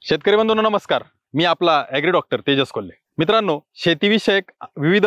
शेतकरी बंधूंनो नमस्कार. मी आपला ॲग्री डॉक्टर तेजस कोल्हे. मित्रांनो, शेतीविषयक विविध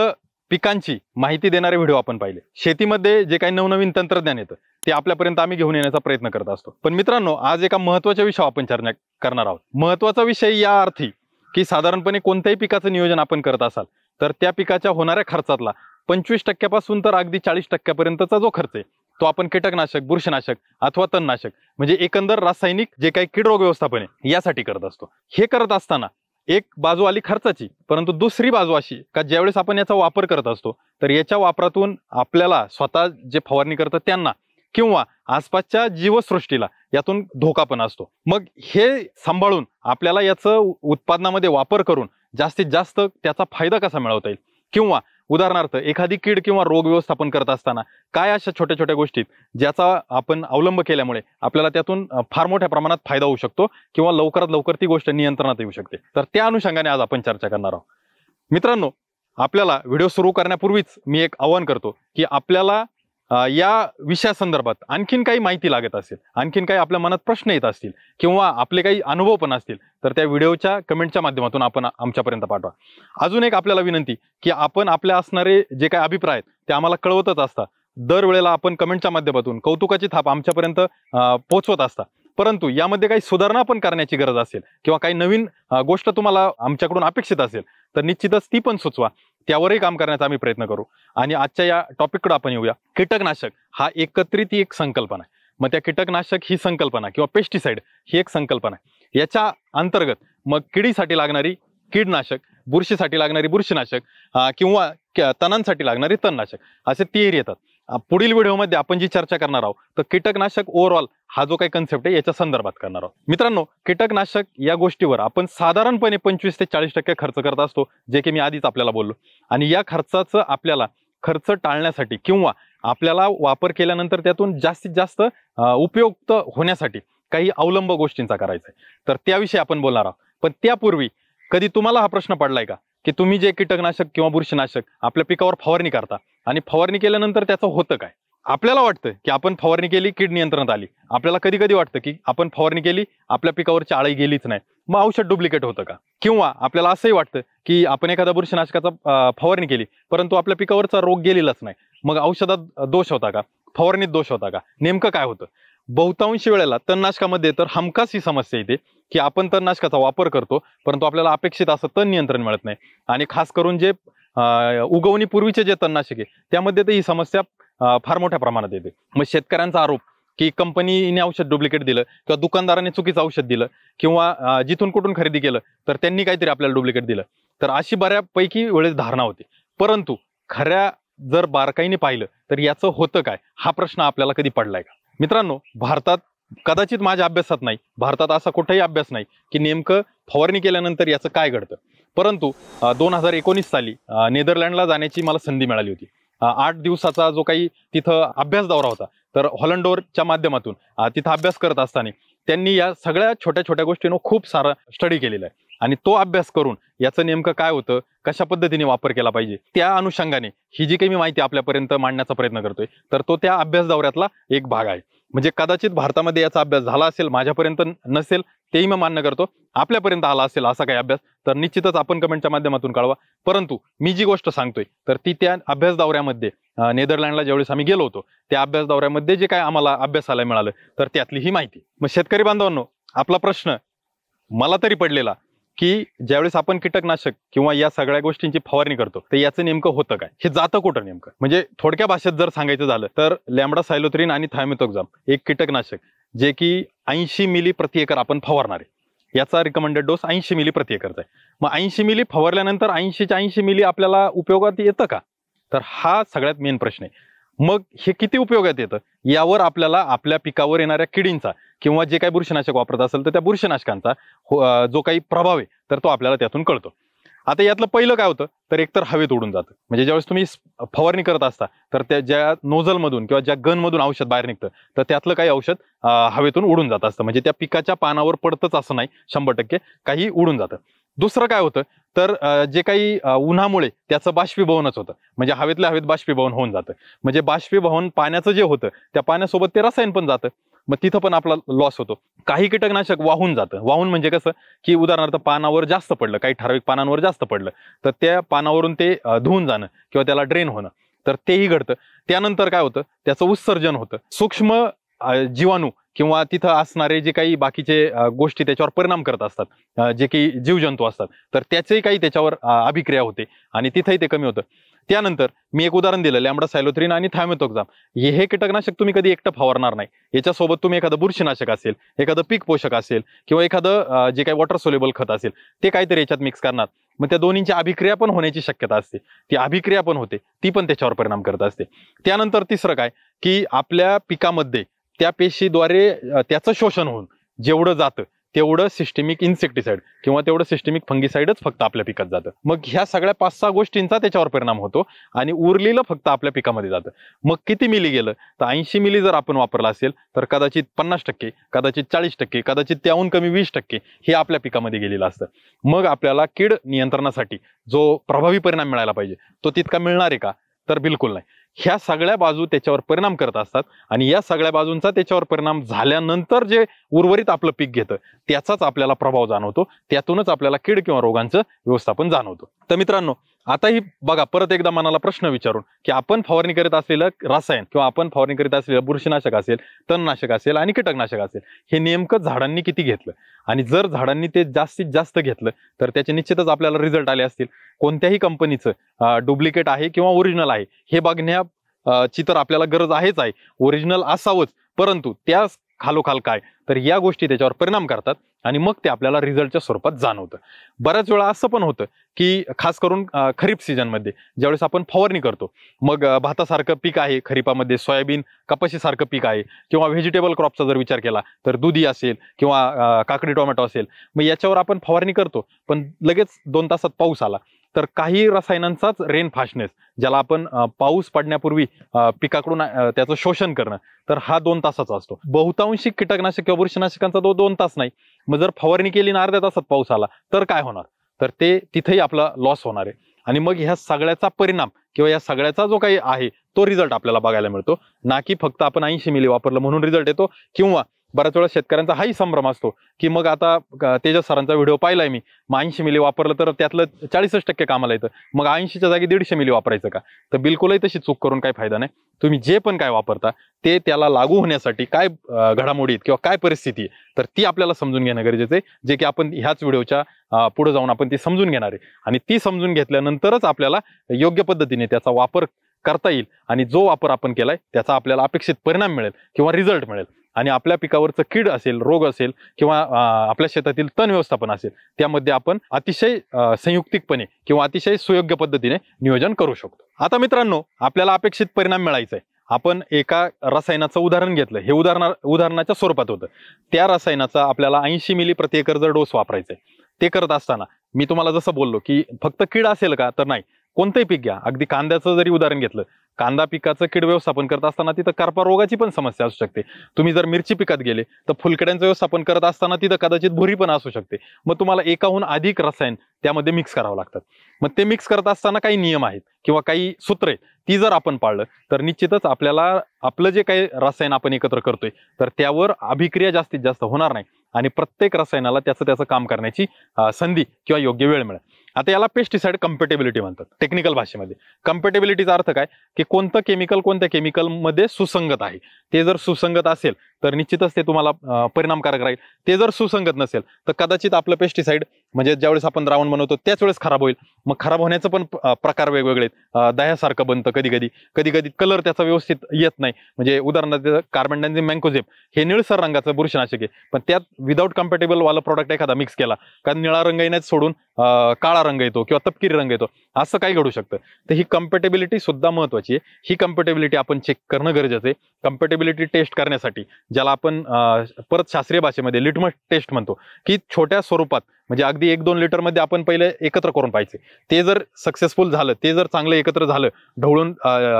पिकांची माहिती देणारे व्हिडिओ आपण पाहिले. शेतीमध्ये जे काही नवनवीन तंत्रज्ञान येतं ते आपल्यापर्यंत आम्ही घेऊन येण्याचा प्रयत्न करत असतो. पण मित्रांनो, आज एका महत्त्वाच्या विषयावर आपण चर्चा करणार आहोत. महत्त्वाचा विषय या अर्थी की साधारणपणे कोणत्याही पिकाचं नियोजन आपण करत असाल तर त्या पिकाच्या होणाऱ्या खर्चातला 25% पासून तर अगदी 40% पर्यंतचा जो खर्च आहे तो आपण कीटकनाशक, बुरशीनाशक अथवा तणनाशक म्हणजे एकंदर रासायनिक जे काही कीड रोग व्यवस्थापन आहे यासाठी करत असतो. हे करत असताना एक बाजू आली खर्चाची, परंतु दुसरी बाजू अशी का ज्यावेळेस आपण याचा वापर करत असतो तर याच्या वापरातून आपल्याला स्वतः जे फवारणी करतात त्यांना किंवा आसपासच्या जीवसृष्टीला यातून धोका पण असतो. मग हे सांभाळून आपल्याला याचं उत्पादनामध्ये वापर करून जास्तीत जास्त त्याचा फायदा कसा मिळवता येईल किंवा उदाहरणार्थ एखादी कीड किंवा रोग व्यवस्थापन करत असताना काय अशा छोट्या छोट्या गोष्टीत ज्याचा आपण अवलंब केल्यामुळे आपल्याला त्यातून फार मोठ्या प्रमाणात फायदा होऊ शकतो किंवा लवकरात लवकर ती गोष्ट नियंत्रणात येऊ शकते. तर त्या अनुषंगाने आज आपण चर्चा करणार आहोत. मित्रांनो, आपल्याला व्हिडिओ सुरू करण्यापूर्वीच मी एक आवाहन करतो की आपल्याला या विषयासंदर्भात आणखीन काही माहिती लागत असेल, आणखीन काही आपल्या मनात प्रश्न येत असतील किंवा आपले काही अनुभव पण असतील तर त्या व्हिडिओच्या कमेंटच्या माध्यमातून आपण आमच्यापर्यंत पाठवा. अजून एक आपल्याला विनंती की आपण आपल्या असणारे जे काही अभिप्राय आहेत ते आम्हाला कळवतच असता. दरवेळेला आपण कमेंटच्या माध्यमातून कौतुकाची थाप आमच्यापर्यंत पोहोचवत असता. परंतु यामध्ये काही सुधारणा पण करण्याची गरज असेल किंवा काही नवीन गोष्ट तुम्हाला आमच्याकडून अपेक्षित असेल तर निश्चितच ती पण सुचवा. त्यावरही काम करण्याचा आम्ही प्रयत्न करू. आणि आजच्या या टॉपिककडे आपण येऊया. कीटकनाशक हा एकत्रित एक संकल्पना आहे. मग त्या कीटकनाशक ही संकल्पना किंवा पेस्टिसाइड ही एक संकल्पना आहे. याच्या अंतर्गत मग किडीसाठी लागणारी कीडनाशक, बुरशीसाठी लागणारी बुरशीनाशक किंवा तणांसाठी लागणारी तणनाशक असे तिहेरी येतात. पुढील व्हिडिओमध्ये आपण जी चर्चा करणार आहोत तर कीटकनाशक ओव्हरऑल हा जो काही कन्सेप्ट आहे याच्या संदर्भात करणार आहोत. मित्रांनो, कीटकनाशक या गोष्टीवर आपण साधारणपणे 25 ते 40% खर्च करत असतो, जे की मी आधीच आपल्याला बोललो. आणि या खर्चाचं आपल्याला खर्च टाळण्यासाठी किंवा आपल्याला वापर केल्यानंतर त्यातून जास्तीत जास्त उपयुक्त होण्यासाठी काही अवलंब गोष्टींचा करायचा आहे. तर त्याविषयी आपण बोलणार आहोत. पण त्यापूर्वी कधी तुम्हाला हा प्रश्न पडलाय का की तुम्ही जे कीटकनाशक किंवा बुरशीनाशक आपल्या पिकावर फवारणी करता आणि फवारणी केल्यानंतर त्याचं होतं काय? आपल्याला वाटतं की आपण फवारणी केली, कीड नियंत्रणात आली. आपल्याला कधी कधी वाटतं की आपण फवारणी केली, आपल्या पिकावरची आळी गेलीच नाही, मग औषध डुप्लिकेट होतं का? किंवा आपल्याला असंही वाटतं की आपण एखाद्या बुरशीनाशकाचा फवारणी केली परंतु आपल्या पिकावरचा रोग गेलेलाच नाही, मग औषधात दोष होता का, फवारणीत दोष होता का, नेमकं काय होतं? बहुतांश वेळेला तणनाशकामध्ये तर हमखास ही समस्या येते की आपण तणनाशकाचा वापर करतो परंतु आपल्याला अपेक्षित असं तण नियंत्रण मिळत नाही. आणि खास करून जे उगवणीपूर्वीचे जे तणनाशक आहे त्यामध्ये तर ही समस्या फार मोठ्या प्रमाणात येते. मग शेतकऱ्यांचा आरोप की कंपनीने औषध डुप्लिकेट दिलं किंवा दुकानदाराने चुकीचं औषध दिलं किंवा जिथून कुठून खरेदी केलं तर त्यांनी काहीतरी आपल्याला डुप्लिकेट दिलं, तर अशी बऱ्यापैकी वेळेस धारणा होती. परंतु खऱ्या जर बारकाईने पाहिलं तर याचं होतं काय हा प्रश्न आपल्याला कधी पडलाय का? मित्रांनो, भारतात कदाचित माझ्या अभ्यासात नाही, भारतात असा कुठेही अभ्यास नाही की नेमकं फवारणी केल्यानंतर याचं काय घडतं. परंतु 2019 साली नेदरलँडला जाण्याची मला संधी मिळाली होती. 8 दिवसाचा जो काही तिथं अभ्यास दौरा होता तर हॉलंडोरच्या माध्यमातून तिथं अभ्यास करत असताना त्यांनी या सगळ्या छोट्या छोट्या गोष्टींवर खूप सारा स्टडी केलेला आहे. आणि तो अभ्यास करून याचं नेमकं काय होतं, कशा पद्धतीने वापर केला पाहिजे त्या अनुषंगाने ही जी काही मी माहिती आपल्यापर्यंत मांडण्याचा प्रयत्न करतोय तर तो त्या अभ्यास दौऱ्यातला एक भाग आहे. म्हणजे कदाचित भारतामध्ये याचा अभ्यास झाला असेल, माझ्यापर्यंत नसेल तेही मी मान्य करतो. आपल्यापर्यंत आला असेल असा काही अभ्यास तर निश्चितच आपण कमेंटच्या माध्यमातून कळवा. परंतु मी जी गोष्ट सांगतोय तर ती त्या अभ्यास दौऱ्यामध्ये नेदरलँडला ज्यावेळेस आम्ही गेलो होतो त्या अभ्यास दौऱ्यामध्ये जे काय आम्हाला अभ्यासाला मिळालं तर त्यातली ही माहिती. मग शेतकरी बांधवांनो, आपला प्रश्न मला तरी पडलेला की ज्यावेळेस आपण कीटकनाशक किंवा या सगळ्या गोष्टींची फवारणी करतो तर याचं नेमकं होतं काय, हे जातं कुठं नेमकं? म्हणजे थोडक्या भाषेत जर सांगायचं झालं तर लॅम्बडा सायलोथ्रिन आणि थायमेथोक्झाम एक कीटकनाशक जे की 80 मिली प्रति एकर आपण फवारणार आहे. याचा रिकमेंडेड डोस 80 मिली प्रति एकरचा आहे. मग 80 मिली फवारल्यानंतर 80 मिली आपल्याला उपयोगात येतं का? तर हा सगळ्यात मेन प्रश्न आहे. मग हे किती उपयोगात येतं यावर आपल्याला आपल्या पिकावर येणाऱ्या किडींचा किंवा जे काही बुरशीनाशक वापरत असेल तर त्या बुरशीनाशकांचा जो काही प्रभाव आहे तर तो आपल्याला त्यातून कळतो. आता यातलं पहिलं काय होतं तर एकतर हवेत उडून जातं. म्हणजे ज्यावेळेस तुम्ही फवारणी करत असता तर त्या ज्या नोझलमधून किंवा ज्या गनमधून औषध बाहेर निघतं तर त्यातलं काही औषध हवेतून उडून जात असतं. म्हणजे त्या पिकाच्या पानावर पडतंच असं नाही, 100% काही उडून जातं. दुसरं काय होतं तर जे काही उन्हामुळे त्याचं बाष्पीभवनच होतं, म्हणजे हवेतल्या हवेत बाष्पीभवन होऊन जातं. म्हणजे बाष्पीभवन पाण्याचं जे होतं त्या पाण्यासोबत ते रसायन पण जातं, मग तिथं पण आपला लॉस होतो. काही कीटकनाशक वाहून जातं. वाहून म्हणजे कसं की उदाहरणार्थ पानावर जास्त पडलं, काही ठराविक पानांवर जास्त पडलं तर त्या पानावरून ते धुवून जाणं किंवा त्याला ड्रेन होणं, तर तेही घडतं. त्यानंतर काय होतं त्याचं उत्सर्जन होतं. सूक्ष्म जीवाणू किंवा तिथं असणारे जे काही बाकीचे गोष्टी त्याच्यावर परिणाम करत असतात, जे काही जीवजंतू असतात, तर त्याचेही काही त्याच्यावर अभिक्रिया होते आणि तिथंही ते कमी होतं. त्यानंतर मी एक उदाहरण दिलं लॅम्बडासायलोथ्रिन आणि थायमेथोक्झाम. हे कीटकनाशक तुम्ही कधी एकटं फवारणार नाही. याच्यासोबत तुम्ही एखादं बुरशीनाशक असेल, एखादं पीक पोषक असेल किंवा एखादं जे काही वॉटर सोल्युबल खत असेल ते काहीतरी याच्यात मिक्स करणार. मग त्या दोन्हींची अभिक्रिया पण होण्याची शक्यता असते. ती अभिक्रिया पण होते, ती पण त्याच्यावर परिणाम करत असते. त्यानंतर तिसरं काय की आपल्या पिकामध्ये त्या पेशीद्वारे त्याचं शोषण होऊन जेवढं जातं तेवढं सिस्टेमिक इन्सेक्टिसाइड किंवा तेवढं सिस्टेमिक फंगिसाइडच फक्त आपल्या पिकात जातं. मग ह्या सगळ्या 5-6 गोष्टींचा त्याच्यावर परिणाम होतो आणि उरलेलं फक्त आपल्या पिकामध्ये जातं. मग किती मिली गेलं तर 80 मिली जर आपण वापरला असेल तर कदाचित 50%, कदाचित 40%, कदाचित त्याहून कमी 20% हे आपल्या पिकामध्ये गेलेलं असतं. मग आपल्याला कीड नियंत्रणासाठी जो प्रभावी परिणाम मिळायला पाहिजे तो तितका मिळणार आहे का? तर बिलकुल नाही. ह्या सगळ्या बाजू त्याच्यावर परिणाम करत असतात आणि या सगळ्या बाजूंचा त्याच्यावर परिणाम झाल्यानंतर जे उर्वरित आपलं पीक घेतं त्याचाच आपल्याला प्रभाव जाणवतो. त्यातूनच आपल्याला कीड किंवा रोगांचं व्यवस्थापन जाणवतं. तर मित्रांनो, आताही बघा परत एकदा मनाला प्रश्न विचारून की आपण फवारणी करीत असलेलं रसायन किंवा आपण फवारणी करीत असलेलं बुरशीनाशक असेल, तणनाशक असेल आणि कीटकनाशक असेल, हे नेमकं झाडांनी किती घेतलं आणि जर झाडांनी ते जास्तीत जास्त घेतलं तर त्याचे निश्चितच आपल्याला रिझल्ट आले असतील. कोणत्याही कंपनीचं डुप्लिकेट आहे किंवा ओरिजिनल आहे हे बघण्याची तर आपल्याला गरज आहेच आहे. ओरिजिनल असावंच, परंतु त्या खालोखाल काय तर या गोष्टी त्याच्यावर परिणाम करतात आणि मग ते आपल्याला रिझल्टच्या स्वरूपात जाणवतं. बऱ्याच वेळा असं पण होतं की खास करून खरीप सीझनमध्ये ज्यावेळेस आपण फवारणी करतो, मग भातासारखं पीक आहे खरीपामध्ये, सोयाबीन कपाशीसारखं पीक आहे किंवा व्हेजिटेबल क्रॉपचा जर विचार केला तर दुधी असेल किंवा काकडी टोमॅटो असेल, मग याच्यावर आपण फवारणी करतो पण लगेच 2 तासात पाऊस आला तर काही रसायनांचाच रेन फास्टनेस, ज्याला आपण पाऊस पडण्यापूर्वी पिकाकडून त्याचं शोषण करणं, तर हा 2 तासाचा असतो. बहुतांशी कीटकनाशक किंवा बुरशीनाशकांचा तो 2 तास नाही. मग जर फवारणी केली आणि अर्ध्या तासात पाऊस आला तर काय होणार? तर ते तिथेही आपला लॉस होणार आहे आणि मग ह्या सगळ्याचा परिणाम किंवा या सगळ्याचा जो काही आहे तो रिझल्ट आपल्याला बघायला मिळतो. ना की फक्त आपण 80 मिली वापरलं म्हणून रिझल्ट येतो किंवा बऱ्याच वेळा शेतकऱ्यांचा हाही संभ्रम असतो की मग आता तेजस सरांचा व्हिडिओ पाहिलाय मी, मग 80 मिली वापरलं तर त्यातलं 40% कामाला येतं, मग 80च्या जागी 150 मिली वापरायचं का? तर बिलकुलही तशी चूक करून काही फायदा नाही. तुम्ही जे पण काय वापरता ते त्याला लागू होण्यासाठी काय घडामोडी आहेत किंवा काय परिस्थिती आहे तर ती आपल्याला समजून घेणं गरजेचं आहे, जे की आपण ह्याच व्हिडिओच्या पुढे जाऊन आपण ती समजून घेणार आहे आणि ती समजून घेतल्यानंतरच आपल्याला योग्य पद्धतीने त्याचा वापर करता येईल आणि जो वापर आपण केलाय त्याचा आपल्याला अपेक्षित परिणाम मिळेल किंवा रिझल्ट मिळेल आणि आपल्या पिकावरचं कीड असेल, रोग असेल किंवा आपल्या शेतातील तण व्यवस्थापन असेल त्यामध्ये आपण अतिशय संयुक्तिकपणे किंवा अतिशय सुयोग्य पद्धतीने नियोजन करू शकतो. आता मित्रांनो, आपल्याला अपेक्षित परिणाम मिळायचा आहे. आपण एका रसायनाचं उदाहरण घेतलं, हे उदाहरणाच्या स्वरूपात होतं. त्या रसायनाचा आपल्याला 80 मिली प्रति एकर जर डोस वापरायचा आहे, ते करत असताना मी तुम्हाला जसं बोललो की फक्त कीड असेल का तर नाही, कोणतंही पीक घ्या. अगदी कांद्याचं जरी उदाहरण घेतलं, कांदा पिकाचं कीड व्यवस्थापन करत असताना तिथं करपा रोगाची पण समस्या असू शकते. तुम्ही जर मिरची पिकात गेले तर फुलकड्यांचं व्यवस्थापन करत असताना तिथं कदाचित भुरी पण असू शकते. मग तुम्हाला एकाहून अधिक रसायन त्यामध्ये मिक्स करावं लागतात. मग ते मिक्स करत असताना काही नियम आहेत किंवा काही सूत्र आहेत, ती जर आपण पाळलं तर निश्चितच आपल्याला आपलं जे काही रसायन आपण एकत्र करतोय तर त्यावर अभिक्रिया जास्तीत जास्त होणार नाही आणि प्रत्येक रसायनाला त्याचं काम करण्याची संधी किंवा योग्य वेळ मिळेल. आता याला पेस्टिसाइड कम्पॅटेबिलिटी म्हणतात टेक्निकल भाषेमध्ये. कम्पॅटेबिलिटीचा अर्थ काय की कोणतं केमिकल कोणत्या केमिकलमध्ये सुसंगत आहे. ते जर सुसंगत असेल तर निश्चितच ते तुम्हाला परिणामकारक राहील. ते जर सुसंगत नसेल तर कदाचित आपलं पेस्टिसाइड म्हणजे ज्यावेळेस आपण द्रावण बनवतो त्याच वेळेस खराब होईल. मग खराब होण्याचं पण प्रकार वेगवेगळे आहेत. दह्यासारखं बनतं कधी कलर त्याचा व्यवस्थित येत नाही. म्हणजे उदाहरणार्थ कार्बन डायझिम मँकोझेब हे निळसर रंगाचं बुरशीनाशक आहे, पण त्यात विदाऊट कम्पॅटेबल वाला प्रॉडक्ट एखादा मिक्स केला कारण निळा रंग येण्यात सोडून काळा रंग येतो किंवा तपकिरी रंग येतो, असं काही घडू शकतं. तर ही कम्पॅटेबिलिटी सुद्धा महत्वाची आहे. ही कम्पॅटेबिलिटी आपण चेक करणं गरजेचं आहे. कम्पॅटेबिलिटी टेस्ट करण्यासाठी ज्याला आपण परत शास्त्रीय भाषेमध्ये लिटमस टेस्ट म्हणतो, की छोट्या स्वरूपात म्हणजे अगदी 1-2 लिटरमध्ये आपण पहिले एकत्र करून पाहिजे. ते जर सक्सेसफुल झालं, ते जर चांगलं एकत्र झालं, ढवळून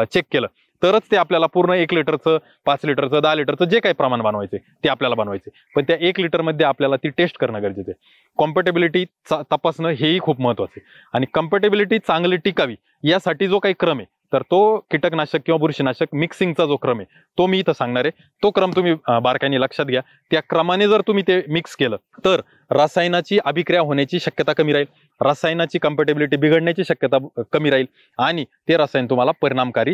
चेक केलं तरच ते आपल्याला पूर्ण 1 लिटरचं, 5 लिटरचं, 10 लिटरचं जे काही प्रमाण बनवायचे ते आपल्याला बनवायचे. पण त्या 1 लिटरमध्ये आपल्याला ती टेस्ट करणं गरजेचं आहे. कॉम्पॅटेबिलिटी तपासणं हेही खूप महत्वाचं आहे. आणि कॉम्पॅटेबिलिटी चांगली टिकावी यासाठी जो काही क्रम आहे, तर तो कीटकनाशक किंवा बुरशीनाशक मिक्सिंगचा जो क्रम आहे तो मी इथं सांगणार आहे. तो क्रम तुम्ही बारकाईने लक्षात घ्या. त्या क्रमाने जर तुम्ही ते मिक्स केलं तर रसायनाची अभिक्रिया होण्याची शक्यता कमी राहील, रसायनाची कम्पॅटेबिलिटी बिघडण्याची शक्यता कमी राहील आणि ते रसायन तुम्हाला परिणामकारी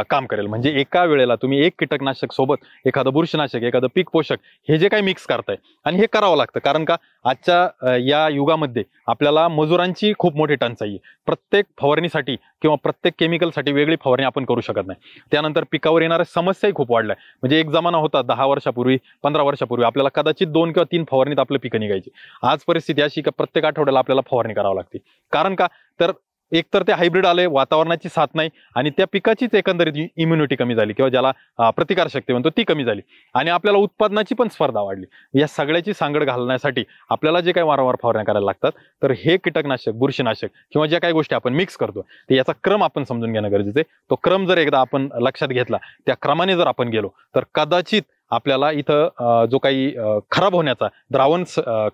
काम करेल. म्हणजे एका वेळेला तुम्ही एक कीटकनाशक सोबत एखादं बुरशीनाशक, एखादं पीक पोषक हे जे काही मिक्स करताय, आणि हे करावं लागतं कारण का आजच्या या युगामध्ये आपल्याला मजुरांची खूप मोठी टंचाई आहे. प्रत्येक फवारणीसाठी किंवा प्रत्येक केमिकलसाठी वेगळी फवारणी आपण करू शकत नाही. त्यानंतर पिकावर येणाऱ्या समस्याही खूप वाढल्या. म्हणजे एक जमाना होता 10 वर्षापूर्वी, 15 वर्षापूर्वी आपल्याला कदाचित 2 किंवा 3 फवारणीत आपलं पिकं निघायची. आज परिस्थिती अशी का प्रत्येक आठवड्याला आपल्याला फवारणी करावी लागते. कारण का तर एकतर ते हायब्रिड आले, वातावरणाची साथ नाही आणि त्या पिकाचीच एकंदरीत इम्युनिटी कमी झाली किंवा ज्याला प्रतिकारशक्ती म्हणतो ती कमी झाली आणि आपल्याला उत्पादनाची पण स्पर्धा वाढली. या सगळ्याची सांगड घालण्यासाठी आपल्याला जे काही वारंवार फवारण्या करायला लागतात, तर हे कीटकनाशक, बुरशीनाशक किंवा ज्या काही गोष्टी आपण मिक्स करतो ते याचा क्रम आपण समजून घेणं गरजेचं आहे. तो क्रम जर एकदा आपण लक्षात घेतला, त्या क्रमाने जर आपण गेलो तर कदाचित आपल्याला इथं जो काही खराब होण्याचा, द्रावण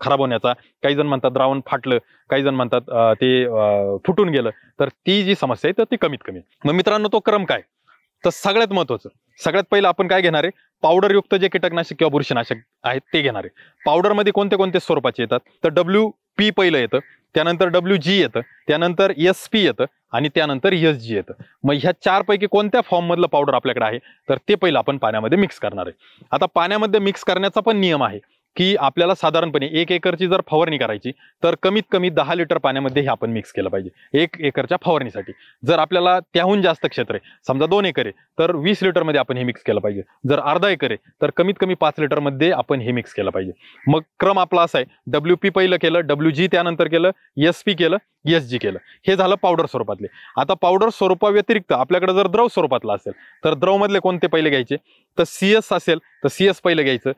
खराब होण्याचा, काही जण म्हणतात द्रावण फाटलं, काही जण म्हणतात ते फुटून गेलं, तर ती जी समस्या आहे तर ती कमीत कमी. मग मित्रांनो, तो क्रम काय? तर सगळ्यात महत्वाचं, सगळ्यात पहिलं आपण काय घेणार आहे? पावडरयुक्त जे कीटकनाशक किंवा बुरशीनाशक आहेत ते घेणार आहे. पावडरमध्ये कोणते कोणते स्वरूपाचे येतात? तर WP पहिलं येतं, त्यानंतर WG येतं, त्यानंतर SP येतं आणि त्यानंतर SG येतं. मग ह्या 4 पैकी कोणत्या फॉर्म मधलं पावडर आपल्याकडे आहे तर ते पहिलं आपण पाण्यामध्ये मिक्स करणार आहे. आता पाण्यामध्ये मिक्स करण्याचा पण नियम आहे की आपल्याला साधारणपणे 1 एकरची जर फवारणी करायची तर कमीत कमी 10 लिटर पाण्यामध्ये हे आपण मिक्स केलं पाहिजे 1 एकरच्या फवारणीसाठी. जर आपल्याला त्याहून जास्त क्षेत्र आहे, समजा 2 एकर आहे, तर 20 लिटरमध्ये आपण हे मिक्स केलं पाहिजे. जर अर्धा एकर आहे तर कमीत कमी 5 लिटरमध्ये आपण हे मिक्स केलं पाहिजे. मग क्रम आपला असा आहे, WP पहिलं केलं, WG त्यानंतर केलं, SP केलं, SG केलं. हे झालं पावडर स्वरूपातले. आता पावडर स्वरूपाव्यतिरिक्त आपल्याकडे जर द्रव स्वरूपातला असेल तर द्रव मधले कोणते पहिले घ्यायचे? तर CS असेल तर CS पहिलं घ्यायचं,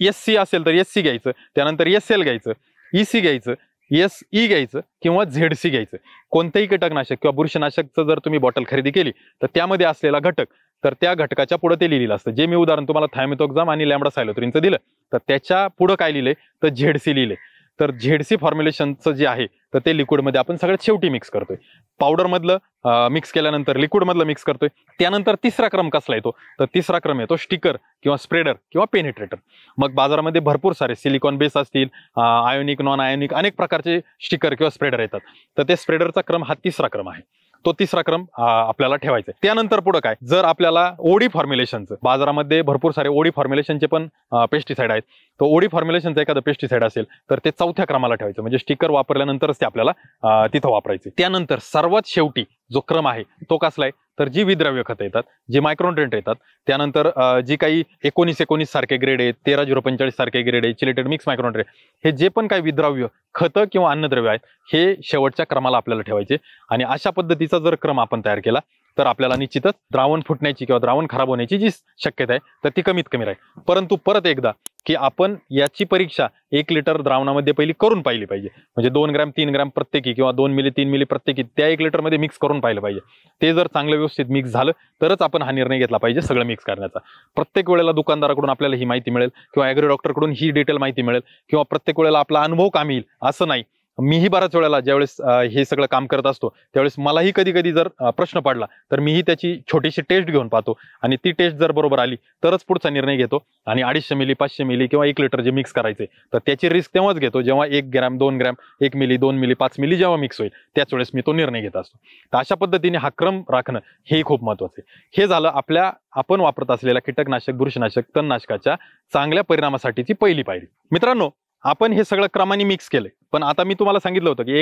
SC असेल तर SC घ्यायचं, त्यानंतर SL घ्यायचं, EC घ्यायचं, SE घ्यायचं किंवा ZC घ्यायचं. कोणतेही कीटकनाशक किंवा बुरशीनाशकचं जर तुम्ही बॉटल खरेदी केली तर त्यामध्ये असलेला घटक, तर त्या घटकाच्या पुढे ते लिहिलेलं असतं. जे मी उदाहरण तुम्हाला थायमेथोक्झाम आणि लॅम्बडा सायलोथ्रिनचं दिलं, तर त्याच्या पुढे काय लिहिलंय तर ZC लिहिले. तर ZC फॉर्म्युलेशनचं जे आहे तर ते लिक्विडमध्ये आपण सगळ्यात शेवटी मिक्स करतोय. पावडर मधलं मिक्स केल्यानंतर लिक्विड मधलं मिक्स करतोय. त्यानंतर तिसरा क्रम कसला येतो? तर तिसरा क्रम येतो स्टिकर किंवा स्प्रेडर किंवा पेनिट्रेटर. मग बाजारामध्ये भरपूर सारे सिलिकॉन बेस असतील, आयोनिक, नॉन आयोनिक अनेक प्रकारचे स्टिकर किंवा स्प्रेडर येतात. तर ते स्प्रेडरचा क्रम हा तिसरा क्रम आहे. तो तिसरा क्रम आपल्याला ठेवायचा आहे. त्यानंतर पुढे काय? जर आपल्याला ओडी फॉर्म्युलेशनचं, बाजारामध्ये भरपूर सारे ओडी फॉर्म्युलेशनचे पण पेस्टिसाइड आहेत, तर ओडी फॉर्म्युलेशनचं एखादं पेस्टिसाइड असेल तर ते चौथ्या क्रमाला ठेवायचं. म्हणजे स्टिकर वापरल्यानंतरच ते आपल्याला तिथं वापरायचे. त्यानंतर सर्वात शेवटी जो क्रम आहे तो कसला आहे? तर जी विद्राव्य खतं येतात, जे मायक्रोन्युट्रिएंट येतात, त्यानंतर जी काही 19-19 सारखे ग्रेड आहेत, 13-045 सारखे ग्रेड आहेत, चिलेटेड मिक्स मायक्रोन्युट्रिएंट, हे जे पण काही विद्राव्य खतं किंवा अन्नद्रव्य आहेत हे शेवटच्या क्रमाला आपल्याला ठेवायचे. आणि अशा पद्धतीचा जर क्रम आपण तयार केला तर आपल्याला निश्चितच द्रावण फुटण्याची किंवा द्रावण खराब होण्याची जी शक्यता आहे तर ती कमीत कमी राहील. परंतु परत एकदा की आपण याची परीक्षा 1 लिटर द्रावणामध्ये पहिली करून पाहिली पाहिजे. म्हणजे 2 ग्रॅम 3 ग्रॅम प्रत्येकी किंवा 2 मिली 3 मिली प्रत्येकी त्या 1 लिटरमध्ये मिक्स करून पाहिलं पाहिजे. ते जर चांगलं व्यवस्थित मिक्स झालं तरच आपण हा निर्णय घेतला पाहिजे सगळं मिक्स करण्याचा. प्रत्येक वेळेला दुकानदाराकडून आपल्याला ही माहिती मिळेल किंवा ॲग्री डॉक्टरकडून ही डिटेल माहिती मिळेल किंवा प्रत्येक वेळेला आपला अनुभव कामी येईल असं नाही. मीही बऱ्याच वेळेला ज्यावेळेस हे सगळं काम करत असतो त्यावेळेस मलाही कधी कधी जर प्रश्न पडला तर मीही त्याची छोटीशी टेस्ट घेऊन पाहतो आणि ती टेस्ट जर बरोबर आली तरच पुढचा निर्णय घेतो. आणि 250 मिली 500 मिली किंवा 1 लिटर जे मिक्स करायचे तर त्याची रिस्क तेव्हाच घेतो जेव्हा 1 gram 2 gram 1 ml 2 ml 5 ml जेव्हा मिक्स होईल त्याच वेळेस मी तो निर्णय घेत असतो. तर अशा पद्धतीने हा क्रम राखणं हे खूप महत्वाचं आहे. हे झालं आपण वापरत असलेल्या कीटकनाशक, बुरशीनाशक, तणनाशकाच्या चांगल्या परिणामासाठीची पहिली पायरी. मित्रांनो, आपण हे सगळं क्रमाने मिक्स केलंय, पण आता मी तुम्हाला सांगितलं होतं की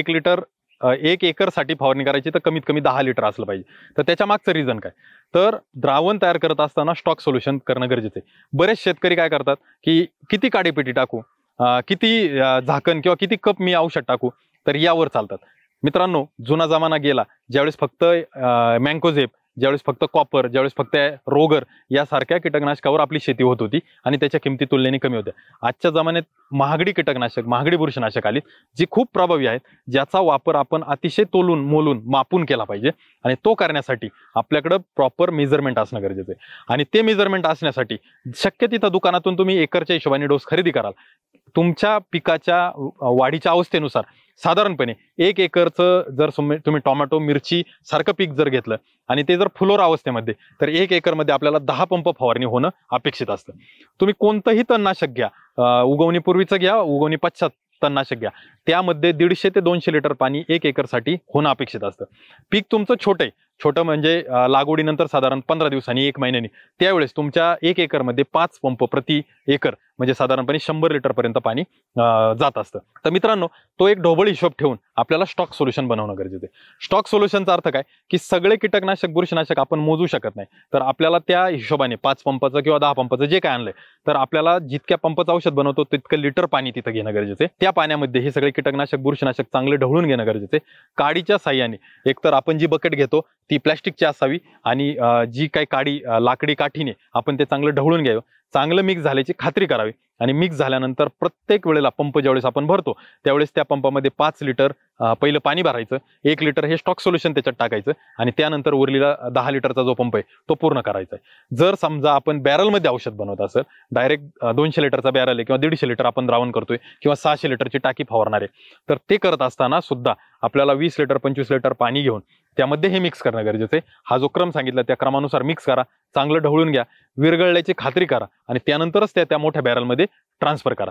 1 एकर साठी फवारणी करायची तर कमीत कमी 10 लिटर असलं पाहिजे. तर त्याच्या मागचं रिझन काय? तर द्रावण तयार करत असताना स्टॉक सोल्युशन करणं गरजेचं आहे. बरेच शेतकरी काय करतात की किती काडीपेटी टाकू, किती झाकण किंवा किती कप मी औषध टाकू, तर यावर चालतात. मित्रांनो, जुना जमाना गेला ज्यावेळेस फक्त मँकोझेब ज्यावेळेस फक्त कॉपर, ज्यावेळेस फक्त रोगर यासारख्या कीटकनाशकावर आपली शेती होत होती आणि त्याच्या किमती तुलनेने कमी होत्या. आजच्या जमान्यात महागडी कीटकनाशक, महागडी बुरशीनाशक आली, जी खूप प्रभावी आहेत, ज्याचा वापर आपण अतिशय तोलून मोलून मापून केला पाहिजे. आणि तो करण्यासाठी आपल्याकडं प्रॉपर मेजरमेंट असणं गरजेचं आहे. आणि ते मेजरमेंट असण्यासाठी शक्य तिथं दुकानातून तुम्ही एकरच्या हिशोबाने डोस खरेदी कराल. तुमच्या पिकाच्या वाढीच्या अवस्थेनुसार साधारणपणे 1 एकरचं जर तुम्ही टोमॅटो, मिरची सारखं पीक जर घेतलं आणि ते जर फुलोरा अवस्थेमध्ये, तर 1 एकरमध्ये आपल्याला 10 पंप फवारणी होणं अपेक्षित असतं. तुम्ही कोणतंही तणनाशक घ्या, उगवणीपूर्वीचं घ्या, उगवणी पश्चात तणनाशक घ्या, त्यामध्ये 150 ते 200 लिटर पाणी 1 एकरसाठी होणं अपेक्षित असतं. पीक तुमचं छोटं म्हणजे लागवडीनंतर साधारण 15 दिवसांनी 1 महिन्यानी, त्यावेळेस तुमच्या 1 एकरमध्ये 5 पंप प्रति एकर म्हणजे साधारणपणे 100 लिटर पर्यंत पाणी जात असतं. तर मित्रांनो, तो एक ढोबळ हिशोब ठेवून आपल्याला स्टॉक सोल्युशन बनवणं गरजेचं आहे. स्टॉक सोल्युशनचा अर्थ काय की सगळे कीटकनाशक, बुरशीनाशक आपण मोजू शकत नाही, तर आपल्याला त्या हिशोबाने 5 पंपाचं किंवा 10 पंपाचं जे काय आणलंय, तर आपल्याला जितक्या पंपाचं औषध बनवतो तितकं लिटर पाणी तिथं घेणं गरजेचं आहे. त्या पाण्यामध्ये हे सगळे कीटकनाशक, बुरशीनाशक चांगले ढवळून घेणं गरजेचं आहे. काडीच्या साह्याने एकतर आपण जी बकेट घेतो ती प्लॅस्टिकची असावी आणि जी काही काडी लाकडी काठीने आपण ते चांगलं ढवळून घ्यावं, चांगलं मिक्स झाल्याची खात्री करावी. आणि मिक्स झाल्यानंतर प्रत्येक वेळेला पंप ज्यावेळेस आपण भरतो त्यावेळेस त्या पंपामध्ये 5 लिटर पहिलं पाणी भरायचं, 1 लिटर हे स्टॉक सोल्युशन त्याच्यात टाकायचं आणि त्यानंतर उरलेला 10 लिटरचा जो पंप आहे तो पूर्ण करायचा आहे. जर समजा आपण बॅरलमध्ये औषध बनवत असेल, डायरेक्ट 200 लिटरचा बॅरल आहे किंवा 150 लिटर आपण द्रावण करतोय किंवा 600 लिटरची टाकी फवारणार आहे, तर ते करत असताना सुद्धा आपल्याला 20 लिटर 25 लिटर पाणी घेऊन त्यामध्ये हे मिक्स करणं गरजेचं आहे. हा जो क्रम सांगितला त्या क्रमानुसार मिक्स करा, चांगलं ढवळून घ्या, विरघळल्याची खात्री करा आणि त्यानंतरच त्या मोठ्या बॅरलमध्ये ट्रान्सफर करा.